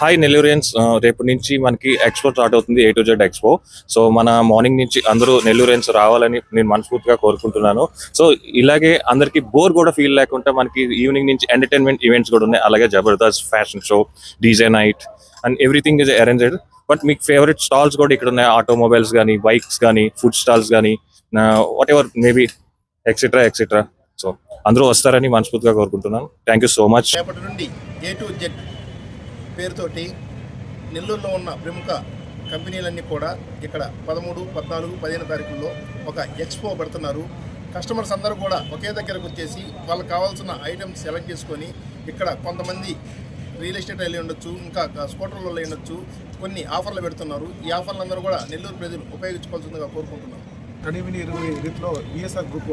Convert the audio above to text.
Hi Nellorians, రేపటి నుంచి మనకి ఎక్స్పో స్టార్ట్ అవుతుంది, A to Z expo. So మన మార్నింగ్ నుంచి అందరూ నెల్లూరియన్స్ రావాలని నేను మనస్ఫూర్తిగా కోరుకుంటున్నాను. సో ఇలాగే అందరికీ బోర్ కూడా ఫీల్ లేకుండా మనకి ఈవినింగ్ నుంచి ఎంటర్టైన్మెంట్ ఈవెంట్స్ కూడా ఉన్నాయి. అలాగే Jabardasth, fashion show, DJ night and everything is arranged. But మీకు ఫేవరెట్ స్టాల్స్ కూడా ఇక్కడ ఉన్నాయి. ఆటోమొబైల్స్ కానీ, బైక్స్ కానీ, ఫుడ్ స్టాల్స్ కానీ, what ever maybe etcetera etcetera. So అందరూ వస్తారని మనస్ఫూర్తిగా కోరుకుంటున్నాను. Thank you so much. రేపటి నుండి A to Z పేరుతోటి నెల్లూరులో ఉన్న ప్రముఖ కంపెనీలన్నీ కూడా ఇక్కడ 13, 14, 15 తారీఖుల్లో ఒక ఎక్స్పో పెడుతున్నారు. కస్టమర్స్ అందరూ కూడా ఒకే దగ్గరకు వచ్చేసి వాళ్ళకి కావాల్సిన ఐటమ్స్ సెలెక్ట్ చేసుకొని ఇక్కడ కొంతమంది రియల్ ఎస్టేట్ వెళ్ళి ఉండొచ్చు, ఇంకా స్కూటర్లలో వెళ్ళి ఉండొచ్చు, కొన్ని ఆఫర్లు పెడుతున్నారు. ఈ ఆఫర్లు అందరూ కూడా నెల్లూరు ప్రజలు ఉపయోగించుకోవాల్సిందిగా కోరుకుంటున్నారు. కనీవిని రీతిలో VSR గ్రూప్